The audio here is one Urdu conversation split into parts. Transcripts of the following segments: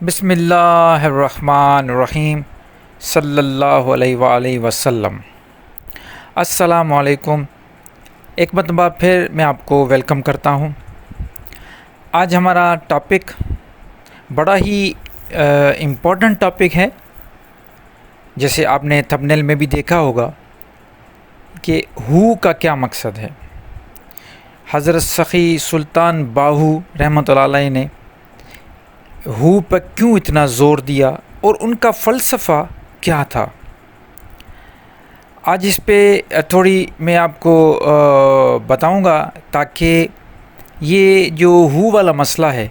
بسم اللہ الرحمن الرحیم صلی اللہ علیہ وآلہ وسلم۔ السلام علیکم۔ ایک مرتبہ پھر میں آپ کو ویلکم کرتا ہوں۔ آج ہمارا ٹاپک بڑا ہی امپورٹنٹ ٹاپک ہے، جیسے آپ نے تھمبنیل میں بھی دیکھا ہوگا کہ ہو کا کیا مقصد ہے۔ حضرت سخی سلطان باہو رحمۃ اللہ علیہ نے ہو پر کیوں اتنا زور دیا اور ان کا فلسفہ کیا تھا، آج اس پہ تھوڑی میں آپ کو بتاؤں گا، تاکہ یہ جو ہو والا مسئلہ ہے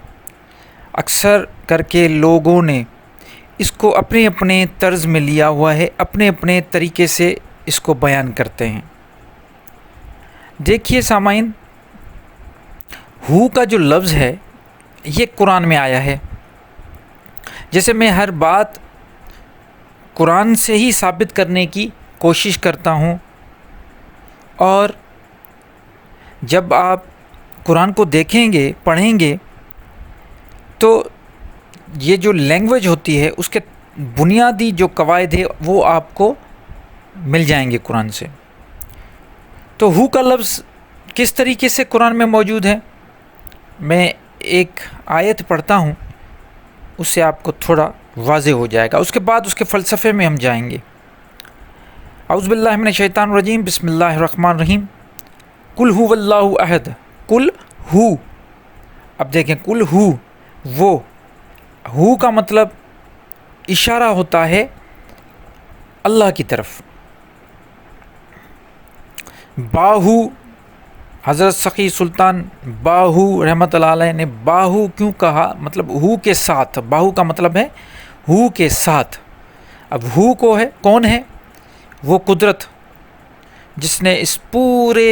اکثر کر کے لوگوں نے اس کو اپنے اپنے طرز میں لیا ہوا ہے، اپنے اپنے طریقے سے اس کو بیان کرتے ہیں۔ دیکھیے سامعین، ہو کا جو لفظ ہے یہ قرآن میں آیا ہے۔ جیسے میں ہر بات قرآن سے ہی ثابت کرنے کی کوشش کرتا ہوں، اور جب آپ قرآن کو دیکھیں گے، پڑھیں گے، تو یہ جو لینگویج ہوتی ہے اس کے بنیادی جو قواعد ہے وہ آپ کو مل جائیں گے قرآن سے۔ تو ہو کا لفظ کس طریقے سے قرآن میں موجود ہے، میں ایک آیت پڑھتا ہوں، اس سے آپ کو تھوڑا واضح ہو جائے گا، اس کے بعد اس کے فلسفے میں ہم جائیں گے۔ اعوذ باللہ من الشیطان الرجیم، بسم اللہ الرحمن الرحیم۔ قل هو اللہ احد، قل ہو، اب دیکھیں قل ہو، وہ، ہو کا مطلب اشارہ ہوتا ہے اللہ کی طرف۔ باہو، حضرت سخی سلطان باہو رحمۃ اللہ علیہ نے باہو کیوں کہا، مطلب ہو کے ساتھ، باہو کا مطلب ہے ہو کے ساتھ۔ اب ہو کو ہے کون ہے؟ وہ قدرت جس نے اس پورے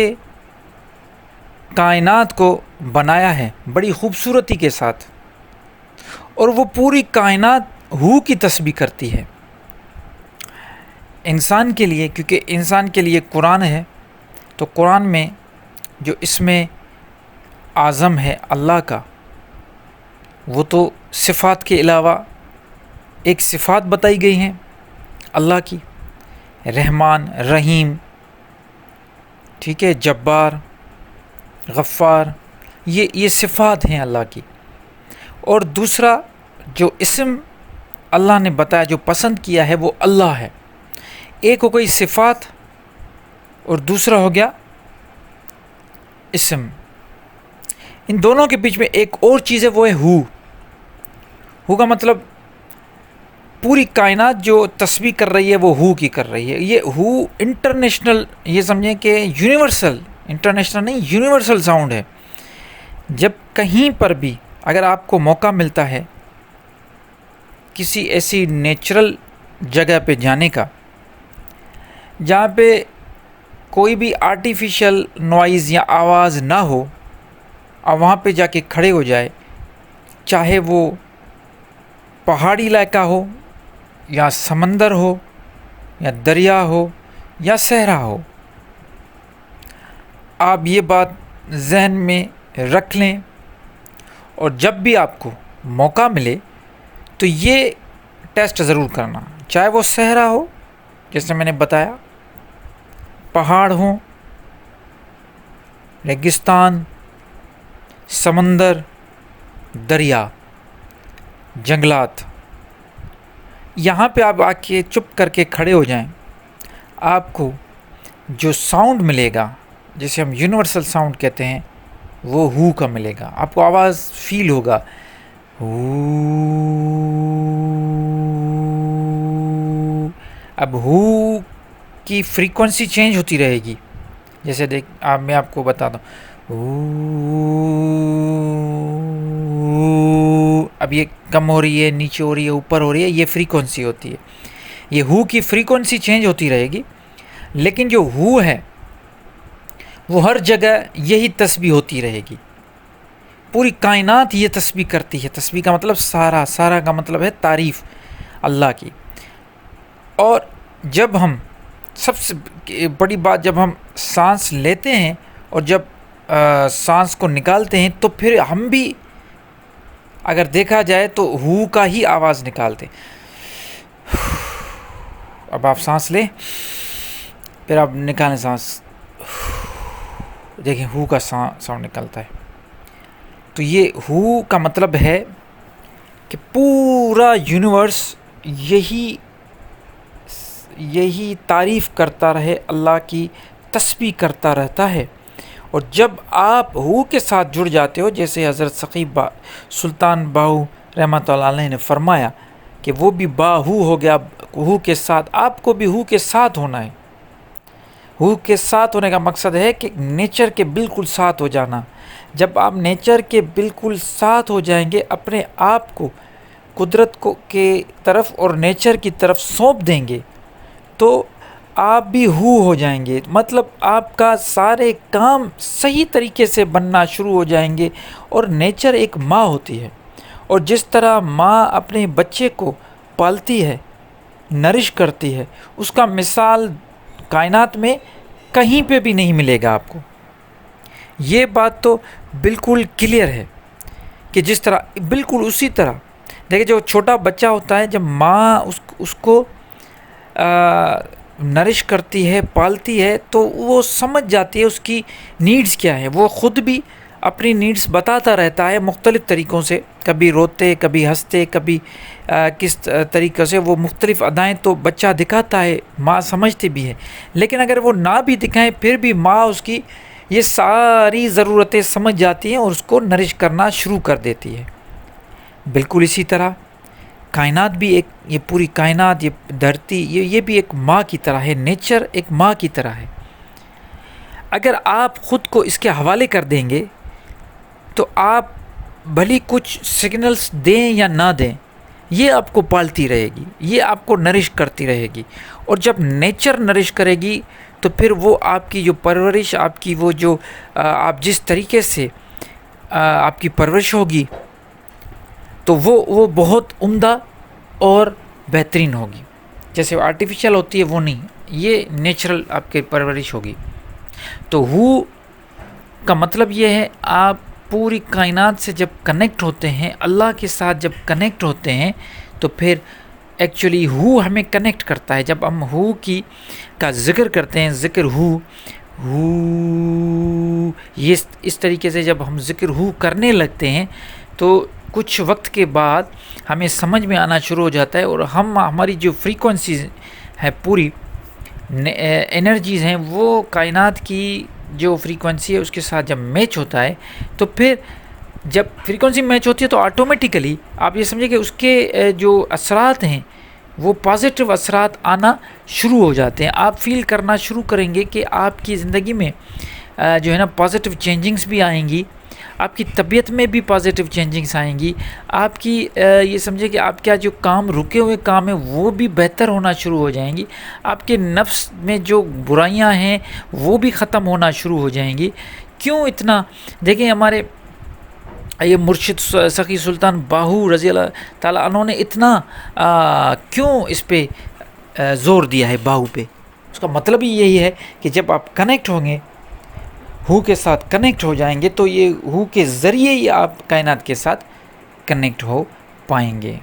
کائنات کو بنایا ہے بڑی خوبصورتی کے ساتھ، اور وہ پوری کائنات ہو کی تسبیح کرتی ہے انسان کے لیے، کیونکہ انسان کے لیے قرآن ہے، تو قرآن میں جو اسم اعظم ہے اللہ کا، وہ تو صفات کے علاوہ ایک صفات بتائی گئی ہیں اللہ کی، رحمان، رحیم، ٹھیک ہے، جبار، غفار، یہ صفات ہیں اللہ کی۔ اور دوسرا جو اسم اللہ نے بتایا، جو پسند کیا ہے، وہ اللہ ہے۔ ایک ہو گئی صفات اور دوسرا ہو گیا اسم۔ ان دونوں کے بیچ میں ایک اور چیز ہے، وہ ہے ہو۔ ہو کا مطلب پوری کائنات جو تسبیح کر رہی ہے وہ ہو کی کر رہی ہے۔ یہ ہو انٹرنیشنل، یہ سمجھیں کہ یونیورسل، انٹرنیشنل نہیں، یونیورسل ساؤنڈ ہے۔ جب کہیں پر بھی اگر آپ کو موقع ملتا ہے کسی ایسی نیچرل جگہ پہ جانے کا جہاں پہ کوئی بھی آرٹیفیشل نوائز یا آواز نہ ہو، اور وہاں پہ جا کے کھڑے ہو جائے، چاہے وہ پہاڑی علاقہ ہو یا سمندر ہو یا دریا ہو یا صحرا ہو، آپ یہ بات ذہن میں رکھ لیں، اور جب بھی آپ کو موقع ملے تو یہ ٹیسٹ ضرور کرنا، چاہے وہ صحرا ہو جیسے میں نے بتایا، پہاڑ ہوں، ریگستان، سمندر، دریا، جنگلات، یہاں پہ آپ آ کے چپ کر کے کھڑے ہو جائیں، آپ کو جو ساؤنڈ ملے گا، جسے ہم یونیورسل ساؤنڈ کہتے ہیں، وہ ہو کا ملے گا، آپ کو آواز فیل ہوگا، اب ہو کی فریکوینسی چینج ہوتی رہے گی، جیسے میں آپ کو بتا دوں، اب یہ کم ہو رہی ہے، نیچے ہو رہی ہے، اوپر ہو رہی ہے، یہ فریکوینسی ہوتی ہے۔ یہ ہو کی فریکوینسی چینج ہوتی رہے گی، لیکن جو ہو ہے وہ ہر جگہ یہی تسبیح ہوتی رہے گی، پوری کائنات یہ تسبیح کرتی ہے۔ تسبیح کا مطلب سارا کا مطلب ہے تعریف اللہ کی۔ اور جب ہم، سب سے بڑی بات، جب ہم سانس لیتے ہیں اور جب سانس کو نکالتے ہیں، تو پھر ہم بھی اگر دیکھا جائے تو ہو کا ہی آواز نکالتے. اب آپ سانس لیں، پھر آپ نکالیں سانس، دیکھیں ہو کا ساؤنڈ نکلتا ہے. تو یہ ہو کا مطلب ہے کہ پورا یونیورس یہی تعریف کرتا رہے، اللہ کی تسبیح کرتا رہتا ہے. اور جب آپ ہو کے ساتھ جڑ جاتے ہو، جیسے حضرت ثقیب سلطان باہو رحمۃ اللہ علیہ نے فرمایا کہ وہ بھی باہو ہو گیا، ہو کے ساتھ. آپ کو بھی ہو کے ساتھ ہونا ہے. ہو کے ساتھ ہونے کا مقصد ہے کہ نیچر کے بالکل ساتھ ہو جانا. جب آپ نیچر کے بالکل ساتھ ہو جائیں گے، اپنے آپ کو قدرت کے طرف اور نیچر کی طرف سونپ دیں گے، تو آپ بھی ہو جائیں گے. مطلب آپ کا سارے کام صحیح طریقے سے بننا شروع ہو جائیں گے. اور نیچر ایک ماں ہوتی ہے، اور جس طرح ماں اپنے بچے کو پالتی ہے، نرش کرتی ہے، اس کا مثال کائنات میں کہیں پہ بھی نہیں ملے گا آپ کو. یہ بات تو بالکل کلیئر ہے کہ جس طرح بالکل اسی طرح دیکھیں، جو چھوٹا بچہ ہوتا ہے، جب ماں اس کو نرش کرتی ہے، پالتی ہے، تو وہ سمجھ جاتی ہے اس کی نیڈز کیا ہے. وہ خود بھی اپنی نیڈز بتاتا رہتا ہے مختلف طریقوں سے، کبھی روتے، کبھی ہنستے، کبھی کس طریقے سے. وہ مختلف ادائیں تو بچہ دکھاتا ہے، ماں سمجھتی بھی ہے. لیکن اگر وہ نہ بھی دکھائیں، پھر بھی ماں اس کی یہ ساری ضرورتیں سمجھ جاتی ہیں اور اس کو نرش کرنا شروع کر دیتی ہے. بالکل اسی طرح کائنات بھی یہ پوری کائنات، یہ دھرتی، یہ بھی ایک ماں کی طرح ہے. نیچر ایک ماں کی طرح ہے. اگر آپ خود کو اس کے حوالے کر دیں گے تو آپ بھلی کچھ سگنلز دیں یا نہ دیں، یہ آپ کو پالتی رہے گی، یہ آپ کو نرش کرتی رہے گی. اور جب نیچر نرش کرے گی تو پھر وہ آپ کی جو پرورش، آپ کی وہ جو آپ جس طریقے سے آپ کی پرورش ہوگی، تو وہ بہت عمدہ اور بہترین ہوگی. جیسے آرٹیفیشل ہوتی ہے وہ نہیں، یہ نیچرل آپ کی پرورش ہوگی. تو ہو کا مطلب یہ ہے، آپ پوری کائنات سے جب کنیکٹ ہوتے ہیں، اللہ کے ساتھ جب کنیکٹ ہوتے ہیں، تو پھر ایکچولی ہو ہمیں کنیکٹ کرتا ہے. جب ہم ہو کا ذکر کرتے ہیں، ذکر ہو یہ اس طریقے سے جب ہم ذکر ہو کرنے لگتے ہیں، تو کچھ وقت کے بعد ہمیں سمجھ میں آنا شروع ہو جاتا ہے، اور ہماری جو فریکوینسیز ہے، پوری انرجیز ہیں، وہ کائنات کی جو فریکوینسی ہے اس کے ساتھ جب میچ ہوتا ہے، تو پھر جب فریکوینسی میچ ہوتی ہے تو آٹومیٹیکلی آپ یہ سمجھیں کہ اس کے جو اثرات ہیں وہ پازیٹیو اثرات آنا شروع ہو جاتے ہیں. آپ فیل کرنا شروع کریں گے کہ آپ کی زندگی میں جو ہے نا پازیٹیو چینجنگز بھی آئیں گی، آپ کی طبیعت میں بھی پازیٹیو چینجنگز آئیں گی. آپ کی یہ سمجھے کہ آپ کیا جو کام رکے ہوئے کام ہیں وہ بھی بہتر ہونا شروع ہو جائیں گی. آپ کے نفس میں جو برائیاں ہیں وہ بھی ختم ہونا شروع ہو جائیں گی. کیوں اتنا دیکھیں، ہمارے یہ مرشد سخی سلطان باہو رضی اللہ تعالیٰ عنہ نے اتنا کیوں اس پہ زور دیا ہے، باہو پہ. اس کا مطلب ہی یہی ہے کہ جب آپ کنیکٹ ہوں گے، ہو کے ساتھ کنیکٹ ہو جائیں گے، تو یہ ہو کے ذریعے ہی آپ کائنات کے ساتھ کنیکٹ ہو پائیں گے.